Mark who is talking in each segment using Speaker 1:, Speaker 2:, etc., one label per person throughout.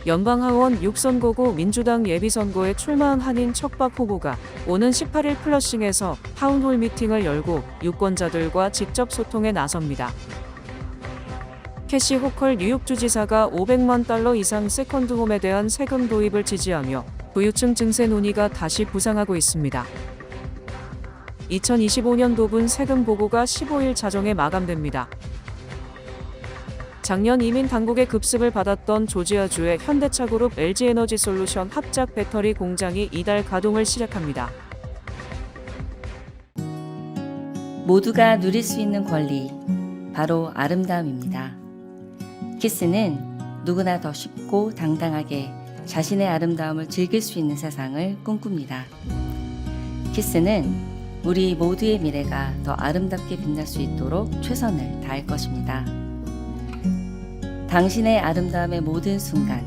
Speaker 1: 연방하원 6선거구 민주당 예비선거에 출마한 한인 척박 후보가 오는 18일 플러싱에서 타운홀 미팅을 열고 유권자들과 직접 소통에 나섭니다. 캐시 호컬 뉴욕주지사가 $500만 이상 세컨드홈에 대한 세금 도입을 지지하며 부유층 증세 논의가 다시 부상하고 있습니다. 2025년 도분 세금 보고가 15일 자정에 마감됩니다. 작년 이민 당국의 급습을 받았던 조지아주의 현대차그룹 LG에너지솔루션 합작 배터리 공장이 이달 가동을 시작합니다.
Speaker 2: 모두가 누릴 수 있는 권리, 바로 아름다움입니다. 키스는 누구나 더 쉽고 당당하게 자신의 아름다움을 즐길 수 있는 세상을 꿈꿉니다. 키스는 우리 모두의 미래가 더 아름답게 빛날 수 있도록 최선을 다할 것입니다. 당신의 아름다움의 모든 순간,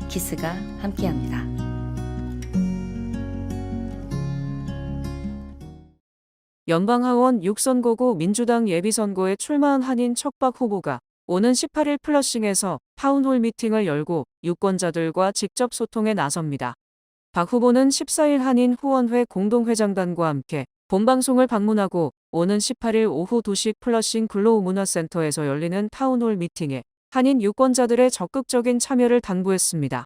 Speaker 2: 키스가 함께합니다.
Speaker 1: 연방하원 6선거구 민주당 예비선거에 출마한 한인 척박 후보가 오는 18일 플러싱에서 타운홀 미팅을 열고 유권자들과 직접 소통에 나섭니다. 박 후보는 14일 한인 후원회 공동회장단과 함께 본방송을 방문하고 오는 18일 오후 도시 플러싱 글로우 문화센터에서 열리는 타운홀 미팅에 한인 유권자들의 적극적인 참여를 당부했습니다.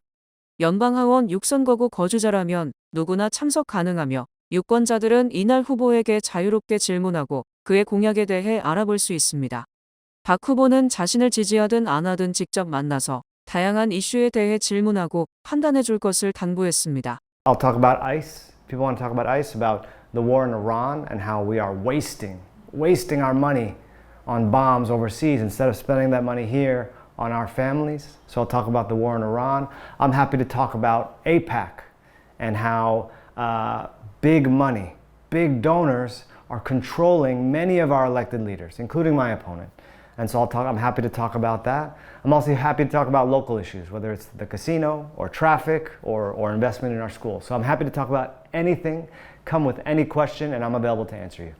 Speaker 1: 연방하원 6선거구 거주자라면 누구나 참석 가능하며 유권자들은 이날 후보에게 자유롭게 질문하고 그의 공약에 대해 알아볼 수 있습니다. 박 후보는 자신을 지지하든 안 하든 직접 만나서 다양한 이슈에 대해 질문하고 판단해 줄 것을 당부했습니다.
Speaker 3: I'll talk about ICE. People want to talk about ICE, about the war in Iran and how we are wasting our money on bombs overseas instead of spending that money here on our families. So I'll talk about the war in Iran. I'm happy to talk about AIPAC and how big money, big donors are controlling many of our elected leaders, including my opponent. And so I'm happy to talk about that. I'm also happy to talk about local issues, whether it's the casino or traffic or investment in our schools. So I'm happy to talk about anything. Come with any question and I'm available to answer you.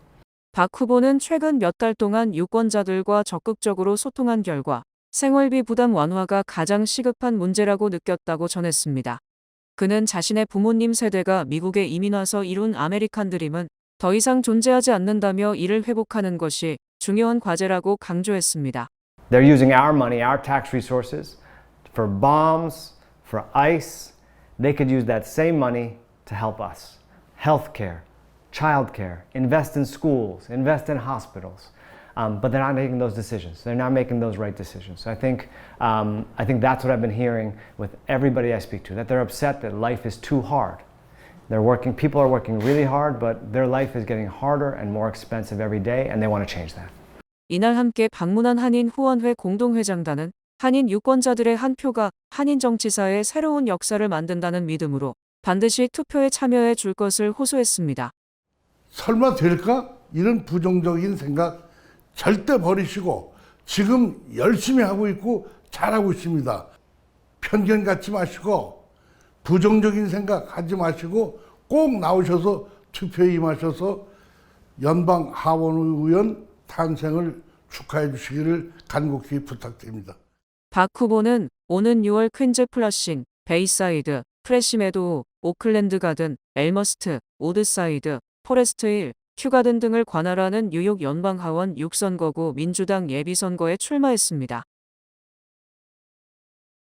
Speaker 1: 박 후보는 최근 몇 달 동안 유권자들과 적극적으로 소통한 결과 생활비 부담 완화가 가장 시급한 문제라고 느꼈다고 전했습니다. 그는 자신의 부모님 세대가 미국에 이민 와서 이룬 아메리칸 드림은 더 이상 존재하지 않는다며 이를 회복하는 것이 중요한 과제라고 강조했습니다.
Speaker 3: They're using our money, our tax resources for bombs, for ICE. They could use that same money to help us. Healthcare, childcare, invest in schools, invest in hospitals. But they're not making those decisions. They're not making those right decisions. So I think that's what I've been hearing with everybody I speak to, that they're upset that life is too hard. People are working really hard, but their life is getting harder and more expensive every day, and they want to change that.
Speaker 1: 이날 함께 방문한 한인 후원회 공동회장단은 한인 유권자들의 한 표가 한인 정치사의 새로운 역사를 만든다는 믿음으로 반드시 투표에 참여해 줄 것을 호소했습니다.
Speaker 4: 설마 될까? 이런 부정적인 생각 절대 버리시고 지금 열심히 하고 있고 잘하고 있습니다. 편견 갖지 마시고 부정적인 생각 하지 마시고 꼭 나오셔서 투표에 임하셔서 연방 하원 의원 탄생을 축하해 주시기를 간곡히 부탁드립니다.
Speaker 1: 박 후보는 오는 6월 퀸즈 플러싱, 베이사이드, 프레시메도우, 오클랜드 가든, 엘머스트, 오드사이드, 포레스트힐, 큐가든 등을 관할하는 뉴욕 연방하원 6선거구 민주당 예비선거에 출마했습니다.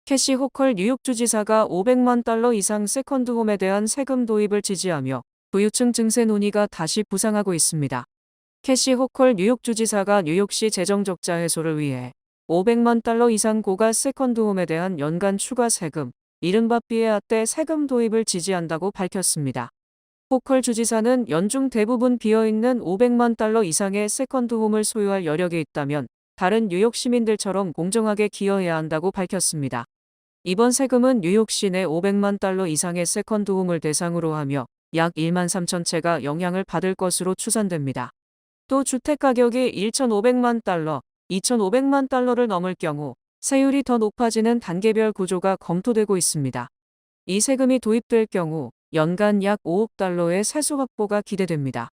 Speaker 1: 캐시 호컬 뉴욕주지사가 $500만 이상 세컨드홈에 대한 세금 도입을 지지하며 부유층 증세 논의가 다시 부상하고 있습니다. 캐시 호컬 뉴욕주지사가 뉴욕시 재정적자 해소를 위해 $500만 이상 고가 세컨드홈에 대한 연간 추가 세금, 이른바 비에아떼 세금 도입을 지지한다고 밝혔습니다. 호컬 주지사는 연중 대부분 비어있는 $500만 이상의 세컨드홈을 소유할 여력이 있다면 다른 뉴욕 시민들처럼 공정하게 기여해야 한다고 밝혔습니다. 이번 세금은 뉴욕시 내 $500만 이상의 세컨드홈을 대상으로 하며 약 1만 3천 채가 영향을 받을 것으로 추산됩니다. 또 주택가격이 $1,500만, $2,500만 넘을 경우 세율이 더 높아지는 단계별 구조가 검토되고 있습니다. 이 세금이 도입될 경우 연간 약 $5억 세수 확보가 기대됩니다.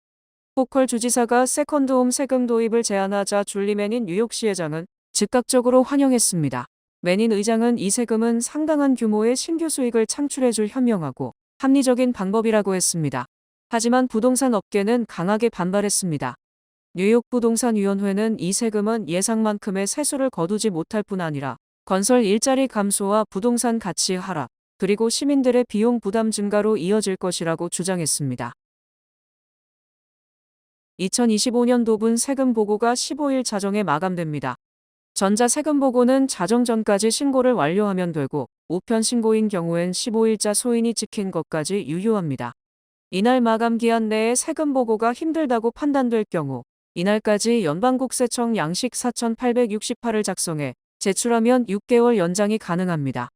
Speaker 1: 호컬 주지사가 세컨드홈 세금 도입을 제안하자 줄리 맨인 뉴욕시의장은 즉각적으로 환영했습니다. 매닌 의장은 이 세금은 상당한 규모의 신규 수익을 창출해줄 현명하고 합리적인 방법이라고 했습니다. 하지만 부동산 업계는 강하게 반발했습니다. 뉴욕 부동산위원회는 이 세금은 예상만큼의 세수를 거두지 못할 뿐 아니라 건설 일자리 감소와 부동산 가치 하락, 그리고 시민들의 비용 부담 증가로 이어질 것이라고 주장했습니다. 2025년도분 세금 보고가 15일 자정에 마감됩니다. 전자 세금 보고는 자정 전까지 신고를 완료하면 되고 우편 신고인 경우엔 15일자 소인이 찍힌 것까지 유효합니다. 이날 마감 기한 내에 세금 보고가 힘들다고 판단될 경우 이날까지 연방국세청 양식 4868을 작성해 제출하면 6개월 연장이 가능합니다.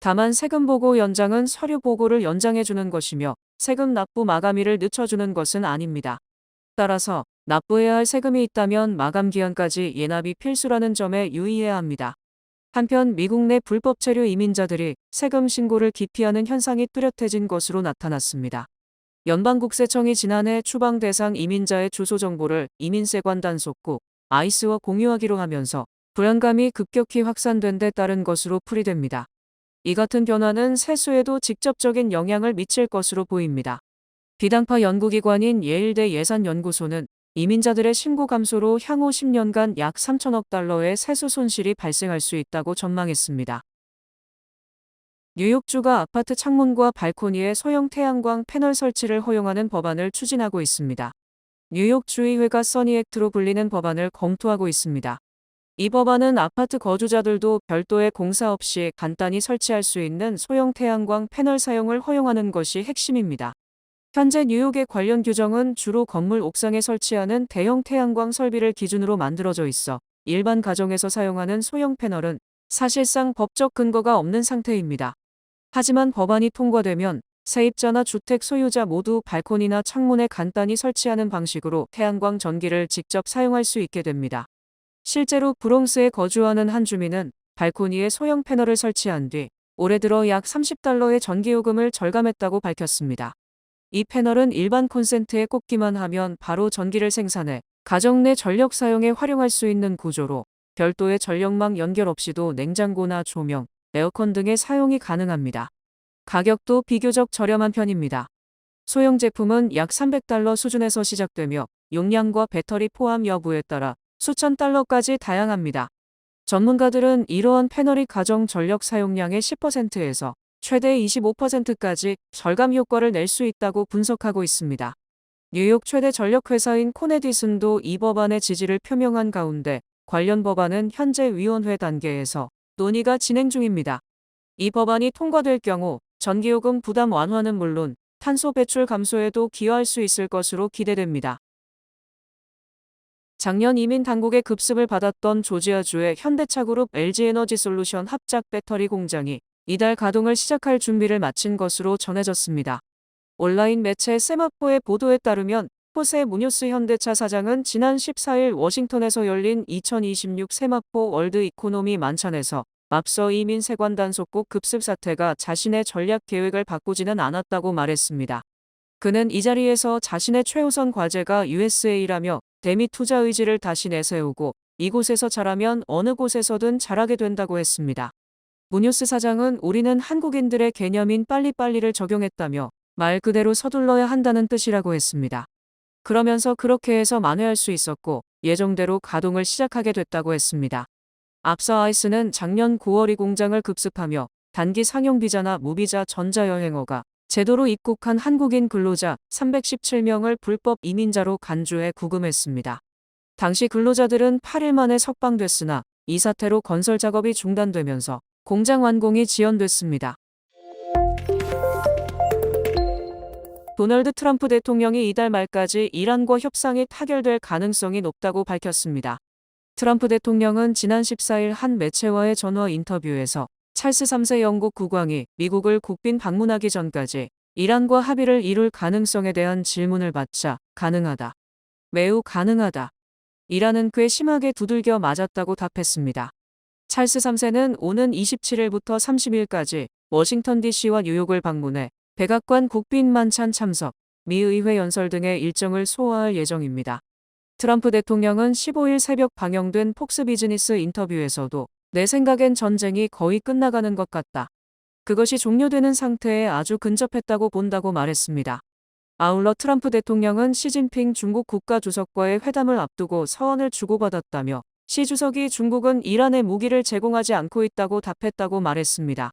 Speaker 1: 다만 세금 보고 연장은 서류 보고를 연장해주는 것이며 세금 납부 마감일을 늦춰주는 것은 아닙니다. 따라서 납부해야 할 세금이 있다면 마감 기한까지 예납이 필수라는 점에 유의해야 합니다. 한편 미국 내 불법 체류 이민자들이 세금 신고를 기피하는 현상이 뚜렷해진 것으로 나타났습니다. 연방국세청이 지난해 추방 대상 이민자의 주소 정보를 이민세관 단속국 ICE와 공유하기로 하면서 불안감이 급격히 확산된 데 따른 것으로 풀이됩니다. 이 같은 변화는 세수에도 직접적인 영향을 미칠 것으로 보입니다. 비당파 연구기관인 예일대 예산연구소는 이민자들의 신고 감소로 향후 10년간 약 3천억 달러의 세수 손실이 발생할 수 있다고 전망했습니다. 뉴욕주가 아파트 창문과 발코니에 소형 태양광 패널 설치를 허용하는 법안을 추진하고 있습니다. 뉴욕주의회가 써니액트로 불리는 법안을 검토하고 있습니다. 이 법안은 아파트 거주자들도 별도의 공사 없이 간단히 설치할 수 있는 소형 태양광 패널 사용을 허용하는 것이 핵심입니다. 현재 뉴욕의 관련 규정은 주로 건물 옥상에 설치하는 대형 태양광 설비를 기준으로 만들어져 있어 일반 가정에서 사용하는 소형 패널은 사실상 법적 근거가 없는 상태입니다. 하지만 법안이 통과되면 세입자나 주택 소유자 모두 발코니나 창문에 간단히 설치하는 방식으로 태양광 전기를 직접 사용할 수 있게 됩니다. 실제로 브롱스에 거주하는 한 주민은 발코니에 소형 패널을 설치한 뒤 올해 들어 약 $30의 전기요금을 절감했다고 밝혔습니다. 이 패널은 일반 콘센트에 꽂기만 하면 바로 전기를 생산해 가정 내 전력 사용에 활용할 수 있는 구조로 별도의 전력망 연결 없이도 냉장고나 조명, 에어컨 등의 사용이 가능합니다. 가격도 비교적 저렴한 편입니다. 소형 제품은 약 $300 수준에서 시작되며 용량과 배터리 포함 여부에 따라 수천 달러까지 다양합니다. 전문가들은 이러한 패널이 가정 전력 사용량의 10%에서 최대 25%까지 절감 효과를 낼 수 있다고 분석하고 있습니다. 뉴욕 최대 전력회사인 코네디슨도 이 법안의 지지를 표명한 가운데 관련 법안은 현재 위원회 단계에서 논의가 진행 중입니다. 이 법안이 통과될 경우 전기요금 부담 완화는 물론 탄소 배출 감소에도 기여할 수 있을 것으로 기대됩니다. 작년 이민 당국의 급습을 받았던 조지아주의 현대차그룹 LG에너지솔루션 합작 배터리 공장이 이달 가동을 시작할 준비를 마친 것으로 전해졌습니다. 온라인 매체 세마포의 보도에 따르면 호세 무뇨스 현대차 사장은 지난 14일 워싱턴에서 열린 2026 세마포 월드 이코노미 만찬에서 앞서 이민 세관 단속국 급습 사태가 자신의 전략 계획을 바꾸지는 않았다고 말했습니다. 그는 이 자리에서 자신의 최우선 과제가 USA라며 대미 투자 의지를 다시 내세우고 이곳에서 잘하면 어느 곳에서든 잘하게 된다고 했습니다. 무뇨스 사장은 우리는 한국인들의 개념인 빨리빨리를 적용했다며 말 그대로 서둘러야 한다는 뜻이라고 했습니다. 그러면서 그렇게 해서 만회할 수 있었고 예정대로 가동을 시작하게 됐다고 했습니다. 앞서 아이스는 작년 9월 이 공장을 급습하며 단기 상용비자나 무비자 전자여행어가 제도로 입국한 한국인 근로자 317명을 불법 이민자로 간주해 구금했습니다. 당시 근로자들은 8일 만에 석방됐으나 이 사태로 건설 작업이 중단되면서 공장 완공이 지연됐습니다. 도널드 트럼프 대통령이 이달 말까지 이란과 협상이 타결될 가능성이 높다고 밝혔습니다. 트럼프 대통령은 지난 14일 한 매체와의 전화 인터뷰에서 찰스 3세 영국 국왕이 미국을 국빈 방문하기 전까지 이란과 합의를 이룰 가능성에 대한 질문을 받자 가능하다. 매우 가능하다. 이란은 꽤 심하게 두들겨 맞았다고 답했습니다. 찰스 3세는 오는 27일부터 30일까지 워싱턴 DC와 뉴욕을 방문해 백악관 국빈 만찬 참석, 미 의회 연설 등의 일정을 소화할 예정입니다. 트럼프 대통령은 15일 새벽 방영된 폭스 비즈니스 인터뷰에서도 내 생각엔 전쟁이 거의 끝나가는 것 같다. 그것이 종료되는 상태에 아주 근접했다고 본다고 말했습니다. 아울러 트럼프 대통령은 시진핑 중국 국가주석과의 회담을 앞두고 서한을 주고받았다며 시 주석이 중국은 이란에 무기를 제공하지 않고 있다고 답했다고 말했습니다.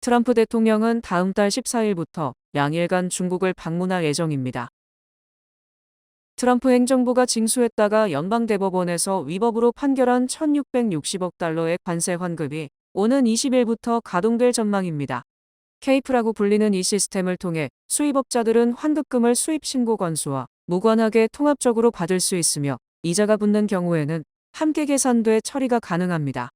Speaker 1: 트럼프 대통령은 다음 달 14일부터 양일간 중국을 방문할 예정입니다. 트럼프 행정부가 징수했다가 연방대법원에서 위법으로 판결한 1,660억 달러의 관세 환급이 오는 20일부터 가동될 전망입니다. 케이프라고 불리는 이 시스템을 통해 수입업자들은 환급금을 수입 신고 건수와 무관하게 통합적으로 받을 수 있으며 이자가 붙는 경우에는 함께 계산돼 처리가 가능합니다.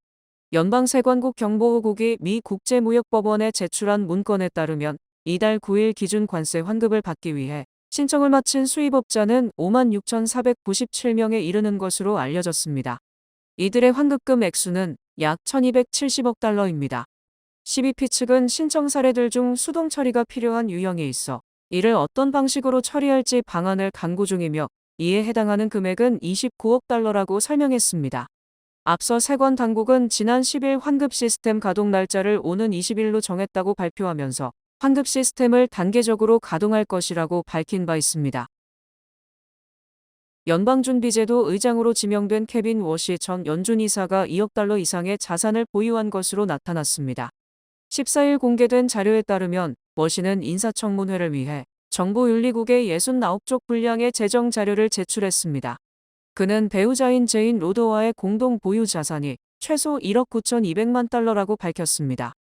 Speaker 1: 연방세관국 경보국이 미 국제무역법원에 제출한 문건에 따르면 이달 9일 기준 관세 환급을 받기 위해 신청을 마친 수입업자는 56,497명에 이르는 것으로 알려졌습니다. 이들의 환급금 액수는 약 1,270억 달러입니다. CBP 측은 신청 사례들 중 수동 처리가 필요한 유형이 있어 이를 어떤 방식으로 처리할지 방안을 강구 중이며 이에 해당하는 금액은 29억 달러라고 설명했습니다. 앞서 세관 당국은 지난 10일 환급 시스템 가동 날짜를 오는 20일로 정했다고 발표하면서 환급 시스템을 단계적으로 가동할 것이라고 밝힌 바 있습니다. 연방준비제도 의장으로 지명된 케빈 워시 전 연준이사가 2억 달러 이상의 자산을 보유한 것으로 나타났습니다. 14일 공개된 자료에 따르면 워시는 인사청문회를 위해 정보윤리국에 69쪽 분량의 재정 자료를 제출했습니다. 그는 배우자인 제인 로더와의 공동 보유 자산이 최소 1억 9,200만 달러라고 밝혔습니다.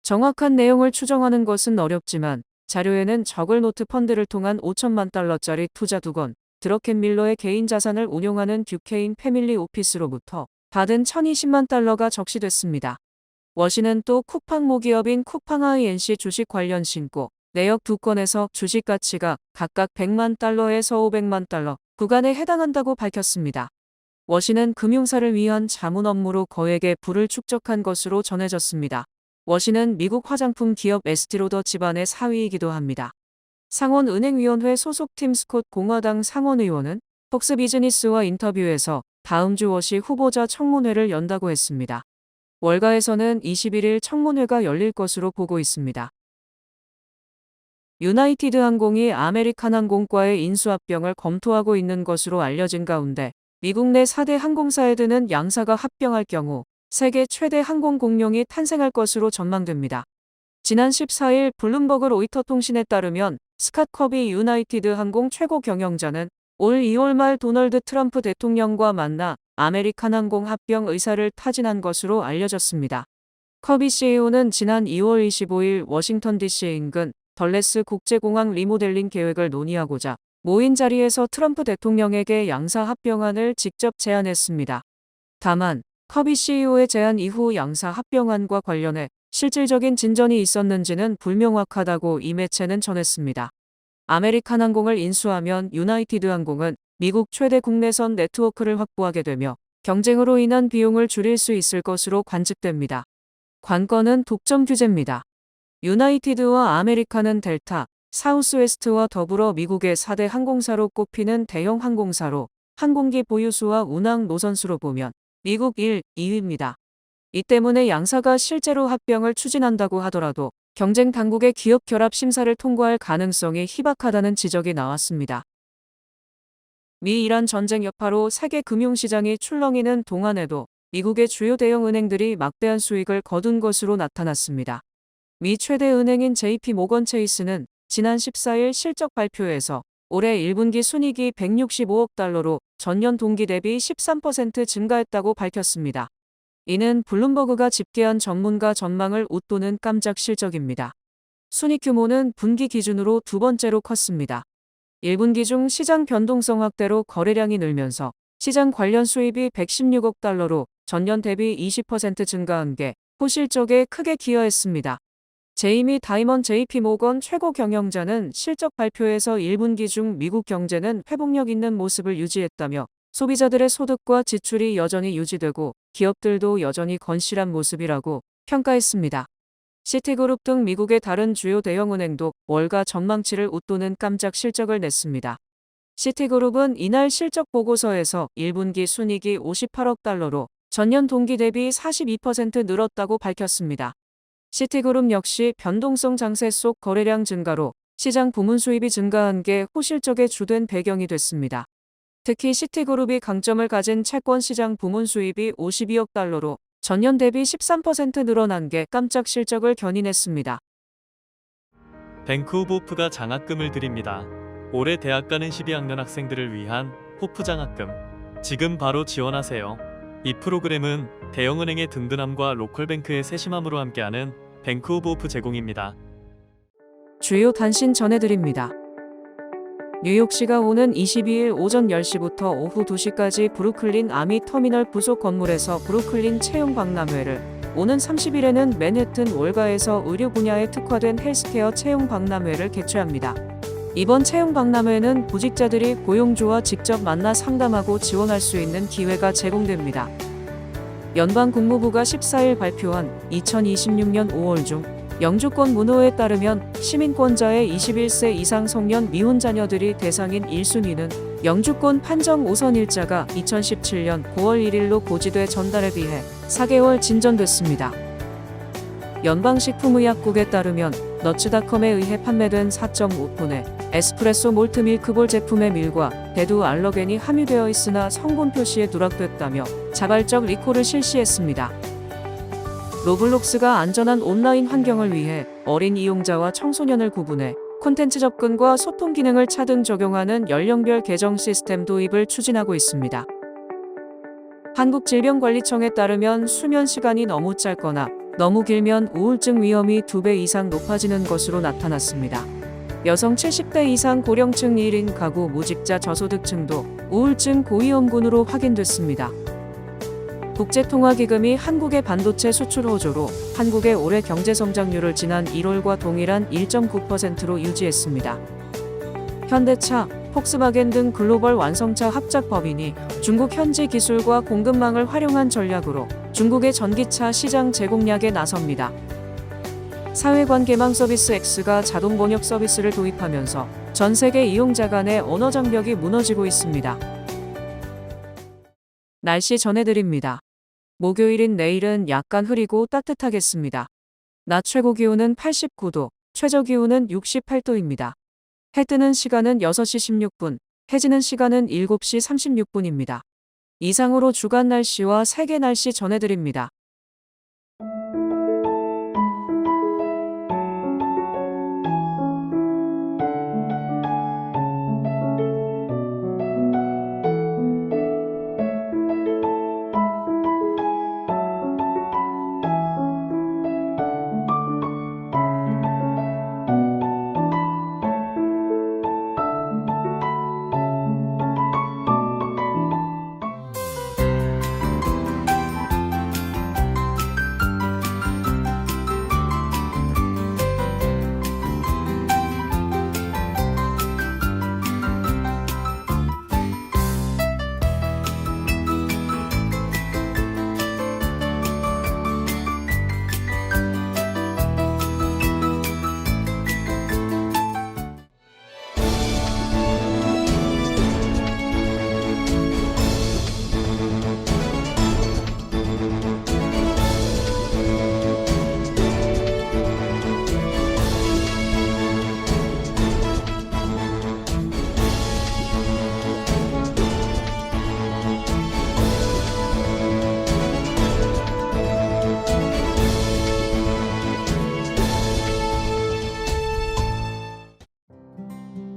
Speaker 1: 정확한 내용을 추정하는 것은 어렵지만 자료에는 저글노트 펀드를 통한 5천만 달러짜리 투자 2건, 드러켄 밀러의 개인 자산을 운용하는 듀케인 패밀리 오피스로부터 받은 1,020만 달러가 적시됐습니다. 워시는 또 쿠팡 모기업인 쿠팡 INC 주식 관련 신고, 내역 2건에서 주식 가치가 각각 100만 달러에서 500만 달러 구간에 해당한다고 밝혔습니다. 워시는 금융사를 위한 자문 업무로 거액의 부를 축적한 것으로 전해졌습니다. 워시는 미국 화장품 기업 에스티로더 집안의 사위이기도 합니다. 상원은행위원회 소속 팀 스콧 공화당 상원의원은 폭스 비즈니스와 인터뷰에서 다음 주 워시 후보자 청문회를 연다고 했습니다. 월가에서는 21일 청문회가 열릴 것으로 보고 있습니다. 유나이티드 항공이 아메리칸 항공과의 인수합병을 검토하고 있는 것으로 알려진 가운데 미국 내 4대 항공사에 드는 양사가 합병할 경우 세계 최대 항공 공룡이 탄생할 것으로 전망됩니다. 지난 14일 블룸버그 로이터 통신에 따르면 스캇 커비 유나이티드 항공 최고 경영자는 올 2월 말 도널드 트럼프 대통령과 만나 아메리칸 항공 합병 의사를 타진한 것으로 알려졌습니다. 커비 CEO는 지난 2월 25일 워싱턴 DC 인근 덜레스 국제공항 리모델링 계획을 논의하고자 모인 자리에서 트럼프 대통령에게 양사 합병안을 직접 제안했습니다. 다만 커비 CEO의 제안 이후 양사 합병안과 관련해 실질적인 진전이 있었는지는 불명확하다고 이 매체는 전했습니다. 아메리칸 항공을 인수하면 유나이티드 항공은 미국 최대 국내선 네트워크를 확보하게 되며 경쟁으로 인한 비용을 줄일 수 있을 것으로 관측됩니다. 관건은 독점 규제입니다. 유나이티드와 아메리칸은 델타, 사우스웨스트와 더불어 미국의 4대 항공사로 꼽히는 대형 항공사로 항공기 보유수와 운항 노선수로 보면 미국 1, 2위입니다. 이 때문에 양사가 실제로 합병을 추진한다고 하더라도 경쟁 당국의 기업 결합 심사를 통과할 가능성이 희박하다는 지적이 나왔습니다. 미-이란 전쟁 여파로 세계 금융시장이 출렁이는 동안에도 미국의 주요 대형 은행들이 막대한 수익을 거둔 것으로 나타났습니다. 미 최대 은행인 JP 모건 체이스는 지난 14일 실적 발표에서 올해 1분기 순이익이 165억 달러로 전년 동기 대비 13% 증가했다고 밝혔습니다. 이는 블룸버그가 집계한 전문가 전망을 웃도는 깜짝 실적입니다. 순이익 규모는 분기 기준으로 두 번째로 컸습니다. 1분기 중 시장 변동성 확대로 거래량이 늘면서 시장 관련 수입이 116억 달러로 전년 대비 20% 증가한 게 호실적에 크게 기여했습니다. 제이미 다이먼 JP 모건 최고 경영자는 실적 발표에서 1분기 중 미국 경제는 회복력 있는 모습을 유지했다며 소비자들의 소득과 지출이 여전히 유지되고 기업들도 여전히 건실한 모습이라고 평가했습니다. 시티그룹 등 미국의 다른 주요 대형은행도 월가 전망치를 웃도는 깜짝 실적을 냈습니다. 시티그룹은 이날 실적 보고서에서 1분기 순이익이 58억 달러로 전년 동기 대비 42% 늘었다고 밝혔습니다. 시티그룹 역시 변동성 장세 속 거래량 증가로 시장 부문 수입이 증가한 게 호실적의 주된 배경이 됐습니다. 특히 시티그룹이 강점을 가진 채권 시장 부문 수입이 52억 달러로 전년 대비 13% 늘어난 게 깜짝 실적을 견인했습니다.
Speaker 5: 뱅크 오브 호프가 장학금을 드립니다. 올해 대학 가는 12학년 학생들을 위한 호프 장학금. 지금 바로 지원하세요. 이 프로그램은 대형은행의 든든함과 로컬뱅크의 세심함으로 함께하는 뱅크 오브 호프 제공입니다.
Speaker 1: 주요 단신 전해드립니다. 뉴욕시가 오는 22일 오전 10시부터 오후 2시까지 브루클린 아미 터미널 부속 건물에서 브루클린 채용 박람회를, 오는 30일에는 맨해튼 월가에서 의료 분야에 특화된 헬스케어 채용 박람회를 개최합니다. 이번 채용 박람회는 구직자들이 고용주와 직접 만나 상담하고 지원할 수 있는 기회가 제공됩니다. 연방국무부가 14일 발표한 2026년 5월 중 영주권 문호에 따르면 시민권자의 21세 이상 성년 미혼 자녀들이 대상인 1순위는 영주권 판정 5선일자가 2017년 9월 1일로 고지돼 전달에 비해 4개월 진전됐습니다. 연방식품의약국에 따르면 너츠닷컴에 의해 판매된 4.5톤의 에스프레소 몰트 밀크볼 제품의 밀과 대두 알러겐이 함유되어 있으나 성분 표시에 누락됐다며 자발적 리콜을 실시했습니다. 로블록스가 안전한 온라인 환경을 위해 어린 이용자와 청소년을 구분해 콘텐츠 접근과 소통 기능을 차등 적용하는 연령별 계정 시스템 도입을 추진하고 있습니다. 한국질병관리청에 따르면 수면 시간이 너무 짧거나 너무 길면 우울증 위험이 2배 이상 높아지는 것으로 나타났습니다. 여성 70대 이상 고령층 1인 가구 무직자 저소득층도 우울증 고위험군으로 확인됐습니다. 국제통화기금이 한국의 반도체 수출 호조로 한국의 올해 경제성장률을 지난 1월과 동일한 1.9%로 유지했습니다. 현대차, 폭스바겐 등 글로벌 완성차 합작 법인이 중국 현지 기술과 공급망을 활용한 전략으로 중국의 전기차 시장 제공략에 나섭니다. 사회관계망 서비스 X가 자동 번역 서비스를 도입하면서 전 세계 이용자 간의 언어 장벽이 무너지고 있습니다. 날씨 전해드립니다. 목요일인 내일은 약간 흐리고 따뜻하겠습니다. 낮 최고 기온은 89도, 최저 기온은 68도입니다. 해 뜨는 시간은 6시 16분, 해지는 시간은 7시 36분입니다. 이상으로 주간 날씨와 세계 날씨 전해드립니다.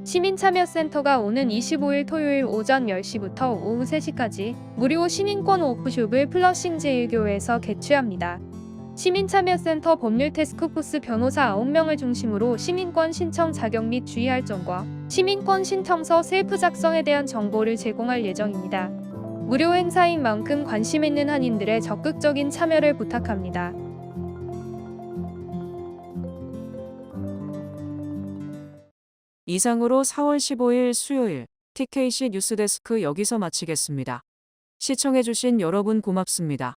Speaker 6: 시민참여센터가 오는 25일 토요일 오전 10시부터 오후 3시까지 무료 시민권 워크숍을 플러싱 제1교회에서 개최합니다. 시민참여센터 법률 태스크포스 변호사 9명을 중심으로 시민권 신청 자격 및 주의할 점과 시민권 신청서 셀프 작성에 대한 정보를 제공할 예정입니다. 무료 행사인 만큼 관심 있는 한인들의 적극적인 참여를 부탁합니다.
Speaker 1: 이상으로 4월 15일 수요일 TKC 뉴스데스크 여기서 마치겠습니다. 시청해주신 여러분 고맙습니다.